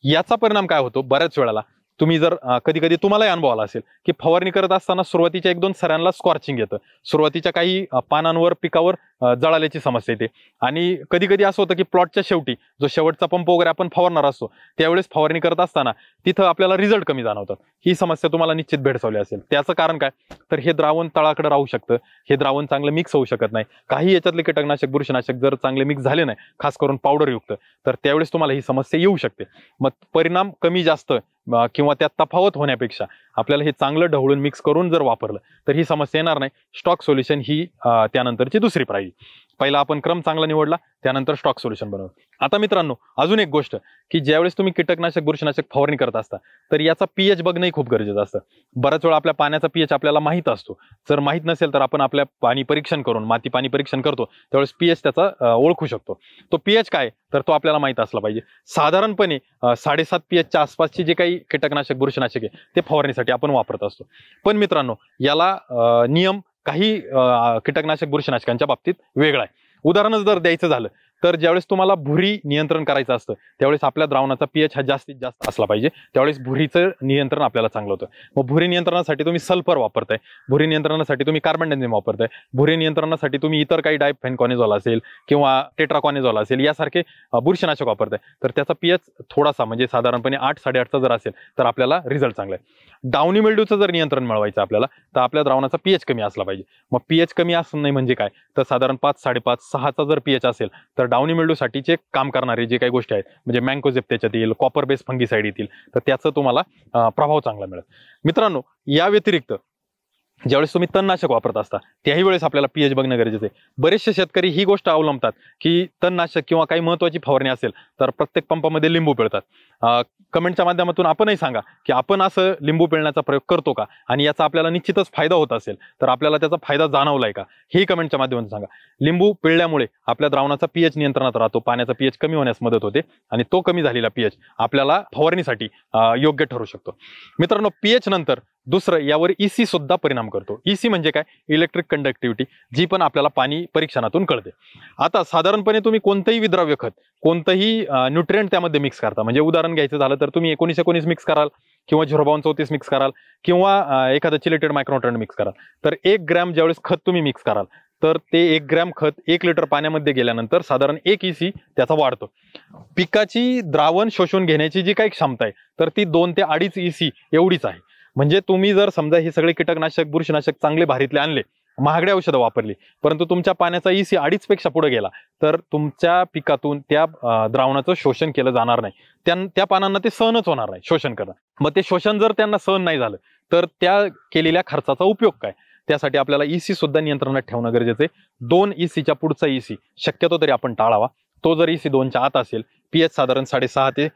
याचा परिणाम काय होतो, बऱ्याच वेळेला तुम्ही जर कधी कधी तुम्हालाही अनुभव आला असेल की फवारणी करत असताना सुरुवातीच्या 1-2 सऱ्यांना स्कॉर्चिंग येतं, सुरुवातीच्या काही पानांवर, पिकावर जळाल्याची समस्या येते आणि कधी कधी असं होतं की प्लॉटच्या शेवटी जो शेवटचा पंप वगैरे आपण फवारणार असतो त्यावेळेस फवारणी करत असताना तिथं आपल्याला रिझल्ट कमी जाणवतात. ही समस्या तुम्हाला निश्चित भेडसावली असेल. त्याचं कारण काय, तर हे द्रावण तळाकडे राहू शकतं, हे द्रावण चांगलं मिक्स होऊ शकत नाही. काही याच्यातले कीटकनाशक, बुरशीनाशक जर चांगले मिक्स झाले नाही, खास करून पावडर युक्त, तर त्यावेळेस तुम्हाला ही समस्या येऊ शकते. मग परिणाम कमी जास्त किंवा त्यात तफावत होण्यापेक्षा आपल्याला हे चांगलं ढवळून मिक्स करून जर वापरलं तर ही समस्या येणार नाही. स्टॉक सोल्युशन ही त्यानंतरची दुसरी पायरी. पहिला आपण क्रम चांगला निवडला, त्यानंतर स्टॉक सोल्युशन बनवलं. आता मित्रांनो, अजून एक गोष्ट की ज्यावेळेस तुम्ही कीटकनाशक, बुरशीनाशक फवारणी करत असता तर याचा पीएच बघणंही खूप गरजेचं असतं. बऱ्याच वेळा आपल्या पाण्याचा पीएच आपल्याला माहित असतो, जर माहित नसेल तर आपण आपल्या पाणी परीक्षण करून, माती पाणी परीक्षण करतो त्यावेळेस पीएच त्याचा ओळखू शकतो. तो पीएच काय तर तो आपल्याला माहित असला पाहिजे. साधारणपणे 7.5 पीएचच्या आसपासचे जे काही कीटकनाशक, बुरशीनाशक आहे ते फवारणीसाठी आपण वापरत असतो. पण मित्रांनो, याला नियम काही कीटकनाशक, बुरशीनाशकांच्या बाबतीत वेगळा आहे. उदाहरण जर द्यायचं झालं तर ज्यावेळेस तुम्हाला भुरी नियंत्रण करायचं असतं त्यावेळेस आपल्या द्रावणाचा पीएच हा जास्तीत जास्त असला पाहिजे, त्यावेळेस भुरीचं नियंत्रण आपल्याला चांगलं होतं. मग भुरी नियंत्रणासाठी तुम्ही सल्फर वापरताय, भुरी नियंत्रणासाठी तुम्ही कार्बनडेझिम वापरताय, भुरी नियंत्रणासाठी तुम्ही इतर काही डायफेनकॉनिझॉल असेल किंवा टेट्राकॉनिझॉल असेल यासारखे बुरशीनाशक वापरताय, तर त्याचा पीएच थोडासा म्हणजे साधारणपणे 8-8.5चा जर असेल तर आपल्याला रिझल्ट चांगला आहे. डाउनी मिल्ड्यूचं जर नियंत्रण मिळवायचं आपल्याला तर आपल्या द्रावणाचा पीएच कमी असला पाहिजे. मग पीएच कमी असणं नाही म्हणजे काय, तर साधारण 5-5.5-6चा जर पीएच असेल तर डाउनी मिल्ड्यूसाठीचे काम करणारे जे काही गोष्टी आहेत म्हणजे मँकोझेप त्याच्यात येईल, कॉपर बेस फंगीसाईड येतील, तर त्याचं तुम्हाला प्रभाव चांगला मिळेल. मित्रांनो, या व्यतिरिक्त ज्यावेळेस तुम्ही तणनाशक वापरत असता त्याही वेळेस आपल्याला पीएच बघणं गरजेचं आहे. बरेचसे शेतकरी ही गोष्ट अवलंबतात की तणनाशक किंवा काही महत्वाची फवारणी असेल तर प्रत्येक पंपामध्ये लिंबू पिळतात. कमेंटच्या माध्यमातून आपणही सांगा की आपण असं लिंबू पिळण्याचा प्रयोग करतो का आणि याचा आपल्याला निश्चितच फायदा होत असेल तर आपल्याला त्याचा फायदा जाणवलाय का, हे कमेंटच्या माध्यमातून सांगा. लिंबू पिळल्यामुळे आपल्या द्रावणाचा पीएच नियंत्रणात राहतो, पाण्याचा पीएच कमी होण्यास मदत होते आणि तो कमी झालेला पीएच आपल्याला फवारणीसाठी योग्य ठरू शकतो. मित्रांनो, पीएच नंतर दुसरं यावर ईसी सुद्धा परिणाम करतो. ईसी म्हणजे काय, इलेक्ट्रिक कंडक्टिव्हिटी, जी पण आपल्याला पाणी परीक्षणातून कळते. आता साधारणपणे तुम्ही कोणतंही विद्राव्य खत, कोणतंही न्यूट्रिएंट त्यामध्ये मिक्स करता, म्हणजे उदाहरण घ्यायचं झालं तर तुम्ही 19-19 मिक्स कराल किंवा 0.32-34 मिक्स कराल किंवा एखादं चिलेटेड मायक्रोन्यूट्रिएंट मिक्स कराल, तर 1 ग्रॅम ज्यावेळेस खत तुम्ही मिक्स कराल तर ते 1 ग्रॅम खत 1 लिटर पाण्यामध्ये गेल्यानंतर साधारण 1 ईसी त्याचा वाढतो. पिकाची द्रावण शोषून घेण्याची जी काही क्षमता आहे तर ती 2 ते 2.5 ईसी एवढीच आहे. म्हणजे तुम्ही जर समजा हे सगळे कीटकनाशक, बुरशीनाशक चांगले भारीतले आणले, महागडी औषधं वापरली, परंतु तुमच्या पाण्याचा ईसी 2.5 पेक्षा पुढे गेला तर तुमच्या पिकातून त्या द्रावणाचं शोषण केलं जाणार नाही. त्या पानांना ते सहनच होणार नाही शोषण करणं. मग ते शोषण जर त्यांना सहन नाही झालं तर त्या केलेल्या खर्चाचा उपयोग काय. त्यासाठी आपल्याला EC सुद्धा नियंत्रणात ठेवणं गरजेचं आहे. 2 ECच्या पुढचा EC शक्यतो तरी आपण टाळावा. तो जर EC 2च्या आत असेल, pH साधारण 6.5 ते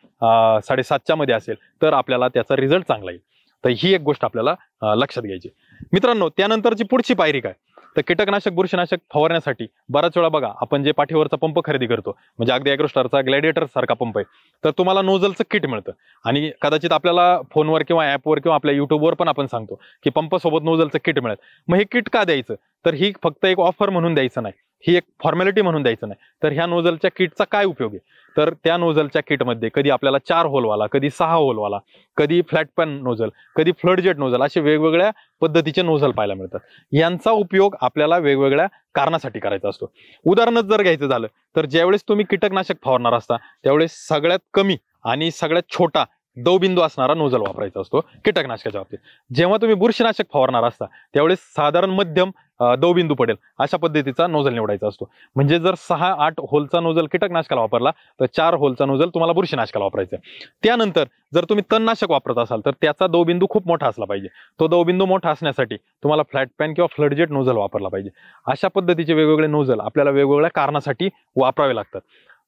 7.5च्या मध्ये असेल तर आपल्याला त्याचा रिझल्ट चांगला येईल. तर ही एक गोष्ट आपल्याला लक्षात घ्यायची. मित्रांनो, त्यानंतरची पुढची पायरी काय, तर कीटकनाशक बुरशीनाशक फवारण्यासाठी बऱ्याच वेळा बघा आपण जे पाठीवरचा पंप खरेदी करतो, म्हणजे अगदी ॲग्रोस्टारचा ग्लॅडिएटर सारखा पंप आहे, तर तुम्हाला नोझलचं किट मिळतं आणि कदाचित आपल्याला फोनवर किंवा ॲपवर किंवा आपल्या युट्यूबवर पण आपण सांगतो की पंपासोबत नोझलचं किट मिळेल. मग हे किट का द्यायचं, तर ही फक्त एक ऑफर म्हणून द्यायचं नाही, ही एक फॉर्मॅलिटी म्हणून द्यायचं नाही. तर ह्या नोझलच्या किटचा काय उपयोग आहे, तर त्या नोझलच्या किटमध्ये कधी आपल्याला 4 होलवाला, कधी 6 होलवाला, कधी फ्लॅट पॅन नोझल, कधी फ्लड जेट नोझल, असे वेगवेगळ्या पद्धतीचे नोझल पाहायला मिळतात. यांचा उपयोग आपल्याला वेगवेगळ्या कारणासाठी करायचा असतो. उदाहरणच जर घ्यायचं झालं तर ज्यावेळेस तुम्ही कीटकनाशक फवारणार असता त्यावेळेस सगळ्यात कमी आणि सगळ्यात छोटा दवबिंदू असणारा नोझल वापरायचा असतो कीटकनाशकाच्या बाबतीत. जेव्हा तुम्ही बुरशीनाशक फवारणार असता त्यावेळेस साधारण मध्यम दवबिंदू पडेल अशा पद्धतीचा नोझल निवडायचा असतो. म्हणजे जर 6-8 होलचा नोझल कीटकनाशकाला वापरला तर 4 होलचा नोझल तुम्हाला बुरशीनाशकाला वापरायचा आहे. त्यानंतर जर तुम्ही तणनाशक वापरत असाल तर त्याचा दवबिंदू खूप मोठा असला पाहिजे. तो दवबिंदू मोठा असण्यासाठी तुम्हाला फ्लॅट पॅन किंवा फ्लड जेट नोझल वापरला पाहिजे. अशा पद्धतीचे वेगवेगळे नोझल आपल्याला वेगवेगळ्या कारणासाठी वापरावे लागतात.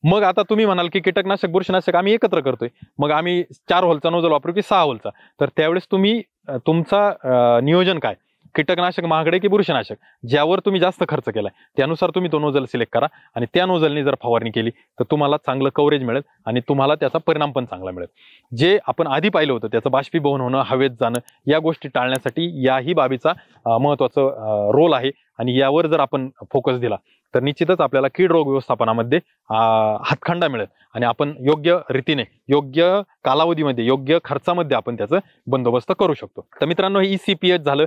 मग आता तुम्ही म्हणाल की कीटकनाशक बुरशीनाशक आम्ही एकत्र करतोय, मग आम्ही 4 होलचा नोझल वापरू की 6 होलचा, तर त्यावेळेस तुम्ही तुमचा नियोजन काय, कीटकनाशक महागडे की बुरशीनाशक, ज्यावर तुम्ही जास्त खर्च केलाय त्यानुसार तुम्ही तो नोझल सिलेक्ट करा आणि त्या नोझलने जर फवारणी केली तर तुम्हाला चांगलं कव्हरेज मिळेल आणि तुम्हाला त्याचा परिणाम पण चांगला मिळेल. जे आपण आधी पाहिलं होतं त्याचं बाष्पीभवन होणं, हवेत जाणं, या गोष्टी टाळण्यासाठी याही बाबीचा महत्वाचा रोल आहे आणि यावर जर आपण फोकस दिला तर निश्चितच आपल्याला कीड रोग व्यवस्थापनामध्ये हातखंडा मिळेल आणि आपण योग्य रीतीने, योग्य कालावधीमध्ये, योग्य खर्चामध्ये आपण त्याचं बंदोबस्त करू शकतो. तर मित्रांनो, हे ECPH झालं,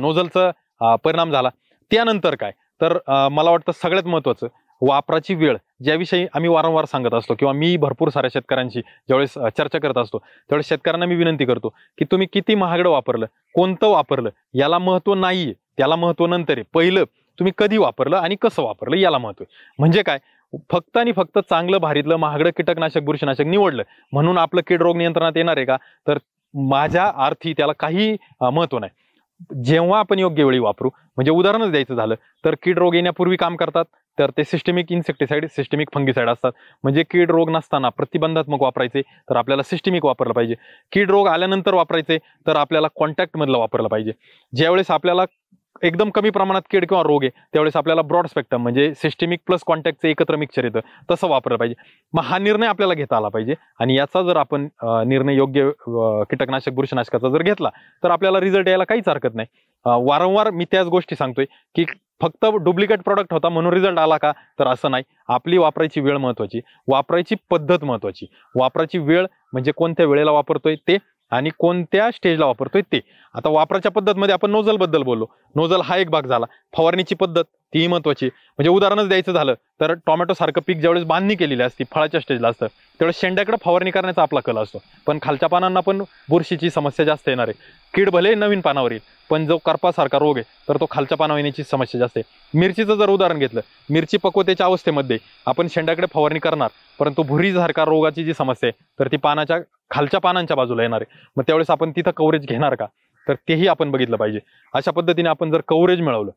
नोझलचा परिणाम झाला. त्यानंतर काय, तर मला वाटतं सगळ्यात महत्वाचं वापराची वेळ, ज्याविषयी आम्ही वारंवार सांगत असतो किंवा मी भरपूर साऱ्या शेतकऱ्यांशी ज्यावेळेस चर्चा करत असतो त्यावेळेस शेतकऱ्यांना मी विनंती करतो की तुम्ही किती महागडं वापरलं, कोणतं वापरलं याला महत्व नाहीये, त्याला महत्व नंतर आहे. पहिलं तुम्ही कधी वापरलं आणि कसं वापरलं याला महत्व आहे. म्हणजे काय, फक्त आणि फक्त चांगलं भारीतलं महागडं कीटकनाशक बुरशीनाशक निवडलं म्हणून आपलं कीड रोग नियंत्रणात येणार आहे का, तर माझ्या अर्थी त्याला काही महत्व नाही. जेव्हा आपण योग्य वेळी वापरू, म्हणजे उदाहरणच द्यायचं झालं तर कीड रोग येण्यापूर्वी काम करतात तर ते सिस्टेमिक इन्सेक्टिसाइड, सिस्टेमिक फंगिसाइड असतात. म्हणजे कीड रोग नसताना प्रतिबंधात्मक वापरायचे तर आपल्याला सिस्टेमिक वापरलं पाहिजे. कीड रोग आल्यानंतर वापरायचे तर आपल्याला कॉन्टॅक्ट मधलं वापरलं पाहिजे. ज्यावेळेस आपल्याला एकदम कमी प्रमाणात कीड किंवा रोग आहे त्यावेळेस आपल्याला ब्रॉड स्पेक्ट्रम म्हणजे सिस्टेमिक प्लस कॉन्टॅक्टचं एकत्र मिक्सचर येतं तसं वापरलं पाहिजे. मग हा निर्णय आपल्याला घेता आला पाहिजे आणि याचा जर आपण निर्णय योग्य कीटकनाशक बुरशीनाशकाचा जर घेतला तर आपल्याला रिझल्ट यायला काहीच हरकत नाही. वारंवार मी त्याच गोष्टी सांगतोय की फक्त डुप्लिकेट प्रॉडक्ट होता म्हणून रिझल्ट आला का, तर असं नाही. आपली वापरायची वेळ महत्वाची, वापरायची पद्धत महत्वाची. वापरायची वेळ म्हणजे कोणत्या वेळेला वापरतोय ते आणि कोणत्या स्टेजला वापरतोय ते. आता वापराच्या पद्धतमध्ये आपण नोझल बद्दल बोललो, नोझल हा एक भाग झाला. फवारणीची पद्धत तीही महत्वाची. म्हणजे उदाहरणच द्यायचं झालं तर टोमॅटो सारखं पीक ज्यावेळेस बांधणी केलेली असते, फळाच्या स्टेजला असतं, त्यावेळेस शेंड्याकडे फवारणी करण्याचा आपला कल असतो, पण खालच्या पानांना पण बुरशीची समस्या जास्त येणार आहे. कीड भले नवीन पानावर येईल पण जो करपासारखा रोग आहे तर तो खालच्या पानावर येण्याची समस्या जास्त आहे. मिरचीचं जर उदाहरण घेतलं, मिरची पक्वतेच्या अवस्थेमध्ये आपण शेंड्याकडे फवारणी करणार परंतु भुरीसारखा रोगाची जी समस्या आहे तर ती पानाच्या खालच्या पानांच्या बाजूला येणार आहे. मग त्यावेळेस आपण तिथं कव्हरेज घेणार का, तर तेही आपण बघितलं पाहिजे. अशा पद्धतीने आपण जर कव्हरेज मिळवलं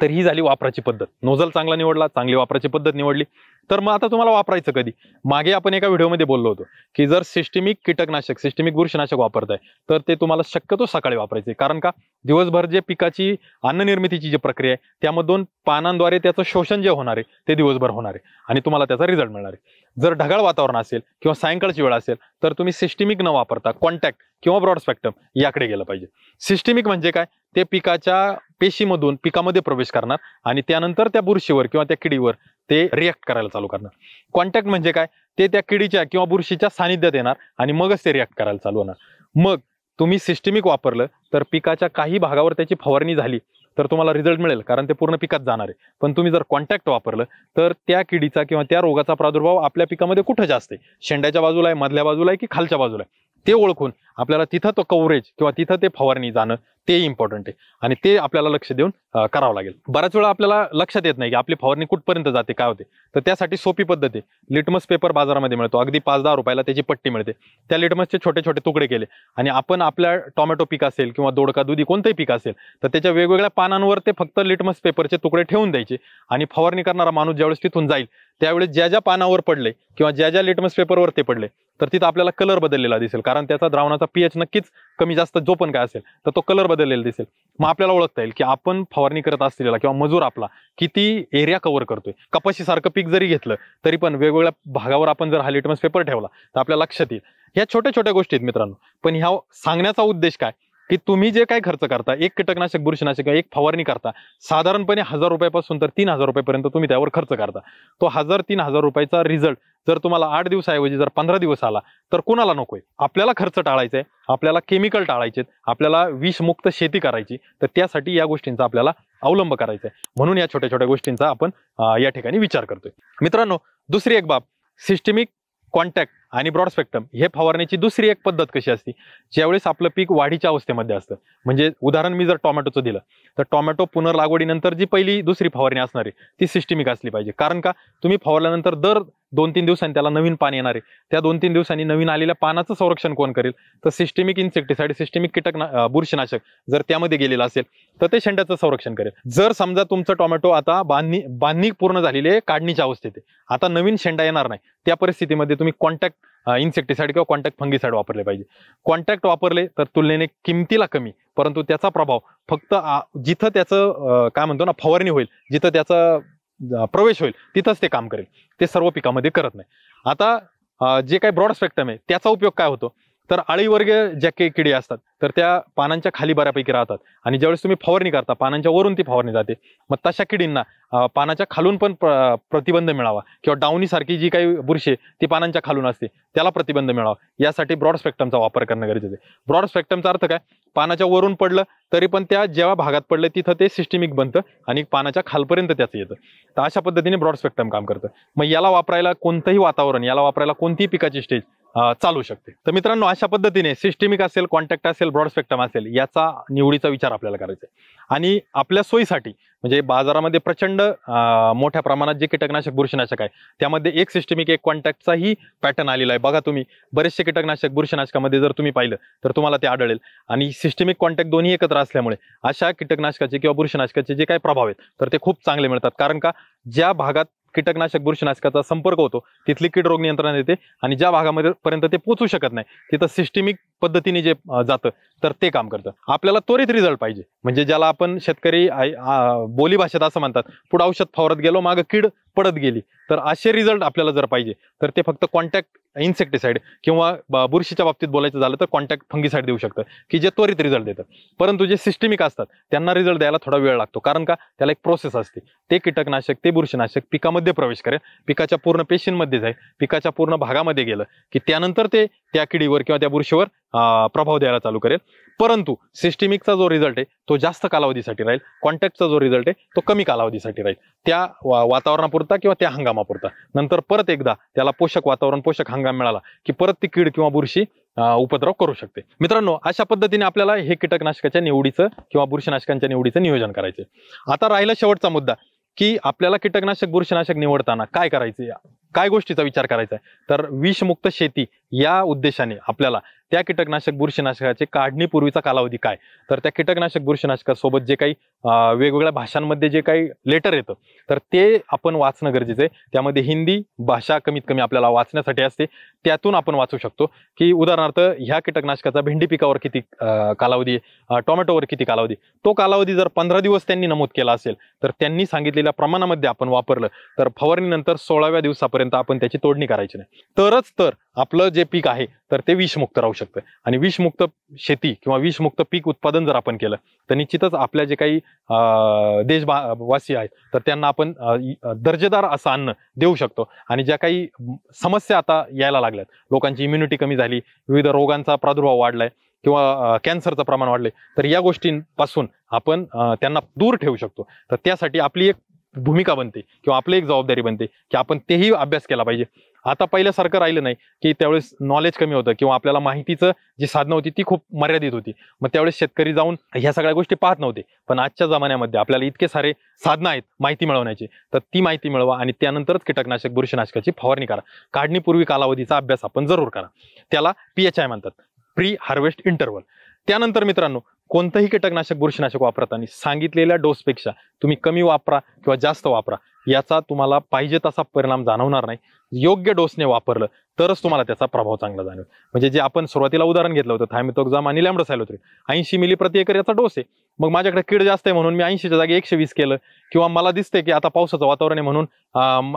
तर ही झाली वापराची पद्धत. नोझल चांगला निवडला, चांगली वापराची पद्धत निवडली. तर मग आता तुम्हाला वापरायचं कधी, मागे आपण एका व्हिडिओमध्ये बोललो होतो की जर सिस्टेमिक कीटकनाशक, सिस्टेमिक बुरशीनाशक वापरताय तर ते तुम्हाला शक्यतो सकाळी वापरायचे. कारण का, दिवसभर जे पिकाची अन्न निर्मितीची जी प्रक्रिया आहे त्यामधून पानांद्वारे त्याचं शोषण जे होणार आहे ते दिवसभर होणार आहे आणि तुम्हाला त्याचा रिझल्ट मिळणार आहे. जर ढगाळ वातावरण असेल किंवा सायंकाळची वेळ असेल तर तुम्ही सिस्टेमिक न वापरता कॉन्टॅक्ट किंवा ब्रॉड स्पेक्ट्रम याकडे गेलं पाहिजे. सिस्टेमिक म्हणजे काय, ते पिकाच्या पेशीमधून पिकामध्ये प्रवेश करणार आणि त्यानंतर त्या बुरशीवर किंवा त्या किडीवर ते रिॲक्ट करायला चालू करणार. कॉन्टॅक्ट म्हणजे काय, ते त्या किडीच्या किंवा बुरशीच्या सानिध्यात येणार आणि मगच ते रिॲक्ट करायला चालू होणार. मग तुम्ही सिस्टेमिक वापरलं तर पिकाच्या काही भागावर त्याची फवारणी झाली तर तुम्हाला रिझल्ट मिळेल कारण ते पूर्ण पिकात जाणार आहे. पण तुम्ही जर कॉन्टॅक्ट वापरलं तर त्या किडीचा किंवा त्या रोगाचा प्रादुर्भाव आपल्या पिकामध्ये कुठं जास्त आहे, शेंड्याच्या बाजूला आहे, मधल्या बाजूला आहे की खालच्या बाजूला आहे, ते ओळखून आपल्याला तिथं तो कव्हरेज किंवा तिथं ते फवारणी जाणं ते इम्पॉर्टंट आहे आणि ते आपल्याला लक्ष देऊन करावं लागेल. बऱ्याच वेळा आपल्याला लक्षात येत नाही की आपली फवारणी कुठपर्यंत जाते, काय होते. तर त्यासाठी सोपी पद्धत आहे. लिटमस पेपर बाजारामध्ये मिळतो, अगदी 5-10 रुपयाला त्याची पट्टी मिळते. त्या लिटमसचे छोटे छोटे तुकडे केले आणि आपण आपल्या टोमॅटो पीक असेल किंवा दोडका दुधी कोणतंही पीक असेल तर त्याच्या वेगवेगळ्या पानांवर ते फक्त लिटमस पेपरचे तुकडे ठेवून द्यायचे आणि फवारणी करणारा माणूस ज्यावेळेस तिथून जाईल त्यावेळेस ज्या ज्या पानावर पडले किंवा ज्या ज्या लिटमस पेपरवर ते पडले तर तिथं आपल्याला कलर बदललेला दिसेल, कारण त्याचा द्रावणाचा पीएच नक्कीच कमी जास्त जो पण काय असेल तर तो कलर बदललेला दिसेल. मग आपल्याला ओळखता येईल की आपण फवारणी करत असलेला किंवा मजूर आपला किती एरिया कव्हर करतोय. कपाशीसारखं पीक जरी घेतलं तरी पण वेगवेगळ्या भागावर आपण जर हा लिटमस पेपर ठेवला तर आपल्या लक्षात येईल. ह्या छोट्या छोट्या गोष्टी आहेत मित्रांनो, पण ह्या सांगण्याचा उद्देश काय की तुम्ही जे काय खर्च करता, एक कीटकनाशक बुरशीनाशक किंवा एक फवारणी करता, साधारणपणे 1000 रुपयापासून तर 3000 रुपयापर्यंत तुम्ही त्यावर खर्च करता. तो 1000-3000 रुपयाचा रिझल्ट जर तुम्हाला 8 दिवसाऐवजी जर 15 दिवस आला तर कुणाला नकोय. आपल्याला खर्च टाळायचा आहे, आपल्याला केमिकल टाळायचे, आपल्याला विषमुक्त शेती करायची, तर त्यासाठी या गोष्टींचा आपल्याला अवलंब करायचा आहे. म्हणून या छोट्या छोट्या गोष्टींचा आपण या ठिकाणी विचार करतोय. मित्रांनो, दुसरी एक बाब, सिस्टमिक कॉन्टॅक्ट आणि ब्रॉड स्पेक्ट्रम हे फवारण्याची दुसरी एक पद्धत कशी असते. ज्यावेळेस आपलं पीक वाढीच्या अवस्थेमध्ये असतं, म्हणजे उदाहरण मी जर टोमॅटोचं दिलं तर टोमॅटो पुनर्लागवडीनंतर जी पहिली दुसरी फवारणी असणार आहे ती सिस्टमिक असली पाहिजे. कारण का, तुम्ही फवारल्यानंतर दर 2-3 दिवसांनी त्याला नवीन पान येणार आहे. त्या 2-3 दिवसांनी नवीन आलेल्या पानाचं संरक्षण कोण करेल, तर सिस्टमिक इन्सेक्टिसाइड, सिस्टमिक बुरशीनाशक जर त्यामध्ये गेलेलं असेल तर ते शेंड्याचं संरक्षण करेल. जर समजा तुमचं टोमॅटो आता बांधणी पूर्ण झालेली आहे, काढणीच्या अवस्थेत आहे, आता नवीन शेंडा येणार नाही, त्या परिस्थितीमध्ये तुम्ही कॉन्टॅक्ट इन्सेक्टिसाइड किंवा कॉन्टॅक्ट फंगिसाइड वापरले पाहिजे. कॉन्टॅक्ट वापरले तर तुलनेने किमतीला कमी, परंतु त्याचा प्रभाव फक्त जिथं त्याचं काय म्हणतो ना फवारणी होईल, जिथं त्याचा प्रवेश होईल तिथंच ते काम करेल, ते सर्व पिकामध्ये करत नाही. आता जे काही ब्रॉड स्पेक्ट्रम आहे त्याचा उपयोग काय होतो, तर अळीवर्गीय ज्या काही किडे असतात तर त्या पानांच्या खाली बऱ्यापैकी राहतात आणि ज्यावेळेस तुम्ही फवारणी करता पानांच्या वरून ती फवारणी जाते. मग तशा किडींना पानाच्या खालून पण प्रतिबंध मिळावा किंवा डाउनी सारखी जी काही बुरशी आहे ती पानांच्या खालून असते त्याला प्रतिबंध मिळावा, यासाठी ब्रॉड स्पेक्ट्रमचा वापर करणं गरजेचं आहे. ब्रॉड स्पेक्ट्रमचा अर्थ काय, पानाच्या वरून पडलं तरी पण त्या जेव्हा भागात पडलं तिथं ते सिस्टमिक बनतं आणि पानाच्या खालपर्यंत त्याचं येतं. तर अशा पद्धतीने ब्रॉड स्पेक्ट्रम काम करतं. मग याला वापरायला कोणतंही वातावरण, याला वापरायला कोणतीही पिकाची स्टेज चालू शकते. तर मित्रांनो, अशा पद्धतीने सिस्टमिक असेल, कॉन्टॅक्ट असेल, ब्रॉड स्पेक्ट्रम असेल, याचा निवडीचा विचार आपल्याला करायचा आहे. आणि आपल्या सोयीसाठी म्हणजे बाजारामध्ये प्रचंड मोठ्या प्रमाणात जे कीटकनाशक बुरशीनाशक आहे त्यामध्ये एक सिस्टमिक एक कॉन्टॅक्टचाही पॅटर्न आलेला आहे. बघा तुम्ही बरेचसे कीटकनाशक बुरशीनाशकामध्ये जर तुम्ही पाहिलं तर तुम्हाला ते आढळेल. आणि सिस्टमिक कॉन्टॅक्ट दोन्ही एकत्र असल्यामुळे अशा कीटकनाशकाचे किंवा बुरशीनाशकाचे जे काही प्रभाव आहेत तर ते खूप चांगले मिळतात. कारण का, ज्या भागात कीटकनाशक बुरशीनाशकाचा संपर्क होतो तिथली कीड रोग नियंत्रणात येते आणि ज्या भागामध्ये पर्यंत ते पोहोचू शकत नाही तिथं सिस्टमिक पद्धतीने जे जातं तर ते काम करतं. आपल्याला त्वरित रिझल्ट पाहिजे, म्हणजे ज्याला आपण शेतकरी बोली भाषेत असं म्हणतात, पुढे औषध फवारत गेलो मागं कीड पडत गेली. तर असे रिझल्ट आपल्याला जर पाहिजे तर ते फक्त कॉन्टॅक्ट इन्सेक्टिसाइड किंवा बुरशीच्या बाबतीत बोलायचं झालं तर कॉन्टॅक्ट फंगिसाइड देऊ शकतं की जे त्वरित रिझल्ट देतात. परंतु जे सिस्टमिक असतात त्यांना रिझल्ट द्यायला थोडा वेळ लागतो, कारण का, त्याला एक प्रोसेस असते. ते कीटकनाशक, ते बुरशीनाशक पिकामध्ये प्रवेश करेल, पिकाच्या पूर्ण पेशींमध्ये जाईल, पिकाच्या पूर्ण भागामध्ये गेलं की त्यानंतर ते त्या किडीवर किंवा त्या बुरशीवर प्रभाव द्यायला चालू करेल. परंतु सिस्टमिकचा जो रिझल्ट आहे तो जास्त कालावधीसाठी राहील, कॉन्टॅक्टचा जो रिझल्ट आहे तो कमी कालावधीसाठी राहील, त्या वातावरणापुरता किंवा त्या हंगामापुरता. नंतर परत एकदा त्याला पोषक वातावरण, पोषक हंगाम मिळाला की परत ती कीड किंवा बुरशी उपद्रव करू शकते. मित्रांनो, अशा पद्धतीने आपल्याला हे कीटकनाशकाच्या निवडीचं किंवा बुरशीनाशकांच्या निवडीचं नियोजन करायचं. आता राहिला शेवटचा मुद्दा की आपल्याला कीटकनाशक बुरशीनाशक निवडताना काय करायचे, काय गोष्टीचा विचार करायचा आहे. तर विषमुक्त शेती या उद्देशाने आपल्याला त्या कीटकनाशक बुरशीनाशकाचे काढणीपूर्वीचा कालावधी काय, तर त्या कीटकनाशक बुरशीनाशकासोबत जे काही वेगवेगळ्या भाषांमध्ये जे काही लेटर येतं तर ते आपण वाचणं गरजेचं आहे. त्यामध्ये हिंदी भाषा कमीत कमी आपल्याला वाचण्यासाठी असते, त्यातून आपण वाचू शकतो की उदाहरणार्थ ह्या कीटकनाशकाचा भेंडी पिकावर किती कालावधी, टोमॅटोवर किती कालावधी. तो कालावधी जर 15 दिवस त्यांनी नमूद केला असेल तर त्यांनी सांगितलेल्या प्रमाणामध्ये आपण वापरलं तर फवारणीनंतर 16व्या दिवसापर्यंत आपण त्याची तोडणी करायची नाही, तरच तर आपलं जे पीक आहे तर ते विषमुक्त राहू शकतं. आणि विषमुक्त शेती किंवा विषमुक्त पीक उत्पादन जर आपण केलं तर निश्चितच आपल्या जे काही देशवासी आहेत तर त्यांना आपण दर्जेदार असं अन्न देऊ शकतो. आणि ज्या काही समस्या आता यायला लागल्यात, लोकांची इम्युनिटी कमी झाली, विविध रोगांचा प्रादुर्भाव वाढलाय किंवा कॅन्सरचं प्रमाण वाढले, तर या गोष्टींपासून आपण त्यांना दूर ठेवू शकतो. तर त्यासाठी आपली एक भूमिका बनते किंवा आपली एक जबाबदारी बनते की आपण तेही अभ्यास केला पाहिजे. आता पहिल्यासारखं राहिलं नाही की त्यावेळेस नॉलेज कमी होतं किंवा आपल्याला माहितीचं जी साधनं होती ती खूप मर्यादित होती. मग त्यावेळेस शेतकरी जाऊन ह्या सगळ्या गोष्टी पाहत नव्हते. पण आजच्या जमान्यामध्ये आपल्याला इतके सारे साधनं आहेत माहिती मिळवण्याची, तर ती माहिती मिळवा आणि त्यानंतरच कीटकनाशक बुरशीनाशकाची फवारणी करा. काढणीपूर्वी कालावधीचा अभ्यास आपण जरूर करा. त्याला PHI म्हणतात, प्री हार्वेस्ट इंटरव्हल. त्यानंतर मित्रांनो, कोणतंही कीटकनाशक बुरशीनाशक वापरताना सांगितलेल्या डोसपेक्षा तुम्ही कमी वापरा किंवा जास्त वापरा, याचा तुम्हाला पाहिजे तसा परिणाम जाणवणार नाही. योग्य डोसने वापरलं तरच तुम्हाला त्याचा प्रभाव चांगला जाणवेल. म्हणजे जे आपण सुरुवातीला उदाहरण घेतलं होतं थायमेथोक्झाम आणि लॅम्ब्डासायलोथ्रिन, 80 मिली प्रति एकर याचा डोस आहे. मग माझ्याकडे कीड जास्त आहे म्हणून मी 80च्या जागी 120 केलं, किंवा मला दिसतंय की आता पावसाचं वातावरण आहे म्हणून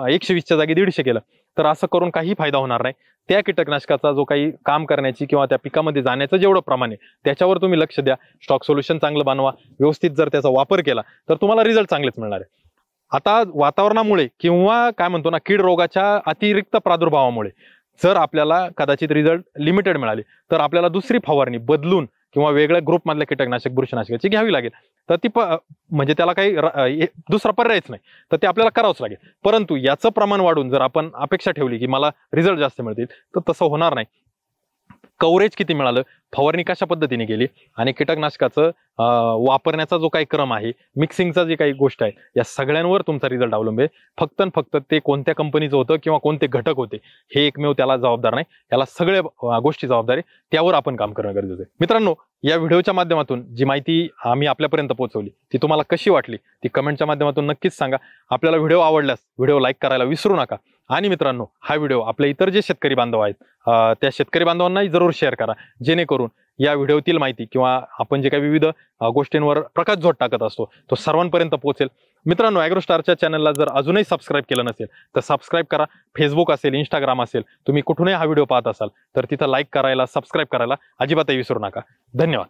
120च्या जागी 150 केलं, तर असं करून काही फायदा होणार नाही. त्या कीटकनाशकाचा जो काही काम करण्याची किंवा त्या पिकामध्ये जाण्याचं जेवढं प्रमाण आहे त्याच्यावर तुम्ही लक्ष द्या. स्टॉक सोल्युशन चांगलं बनवा. व्यवस्थित जर त्याचा वापर केला तर तुम्हाला रिझल्ट चांगलेच मिळणार आहे. आता वातावरणामुळे किंवा काय म्हणतो ना, कीड रोगाच्या अतिरिक्त प्रादुर्भावामुळे जर आपल्याला कदाचित रिझल्ट लिमिटेड मिळाले तर आपल्याला दुसरी फवारणी बदलून किंवा वेगळ्या ग्रुपमधल्या कीटकनाशक बुरशीनाशकाची घ्यावी लागेल. तर ती म्हणजे त्याला काही दुसरा पर्यायच नाही, तर ते आपल्याला करावंच लागेल. परंतु याचं प्रमाण वाढून जर आपण अपेक्षा ठेवली की मला रिझल्ट जास्त मिळतील, तर तसं होणार नाही. कव्हरेज किती मिळालं, फवारणी कशा पद्धतीने केली आणि कीटकनाशकाचं वापरण्याचा जो काही क्रम आहे, मिक्सिंगचा जी काही गोष्ट आहे, या सगळ्यांवर तुमचा रिझल्ट अवलंबून आहे. फक्त फक्त ते कोणत्या कंपनीचं होतं किंवा कोणते घटक होते हे एकमेव त्याला जबाबदार नाही. याला सगळ्या गोष्टी जबाबदार आहे. त्यावर आपण काम करणं गरजेचं आहे. मित्रांनो, या व्हिडिओच्या माध्यमातून जी माहिती आम्ही आपल्यापर्यंत पोहोचवली ती तुम्हाला कशी वाटली ती कमेंटच्या माध्यमातून नक्कीच सांगा. आपल्याला व्हिडिओ आवडल्यास व्हिडिओ लाईक करायला विसरू नका. आणि मित्रांनो, हा व्हिडिओ आपले इतर जे शेतकरी बांधव आहेत त्या शेतकरी बांधवांनाही जरूर शेअर करा, जेणेकरून या व्हिडिओतील माहिती किंवा आपण जे काही विविध गोष्टींवर प्रकाशझोत टाकत असतो तो सर्वांपर्यंत पोहोचेल. मित्रांनो, ॲग्रोस्टारच्या चॅनलला जर अजूनही सबस्क्राईब केलं नसेल तर सबस्क्राईब करा. फेसबुक असेल, इंस्टाग्राम असेल, तुम्ही कुठूनही हा व्हिडिओ पाहत असाल तर तिथं लाईक करायला, सबस्क्राईब करायला अजिबातही विसरू नका. धन्यवाद.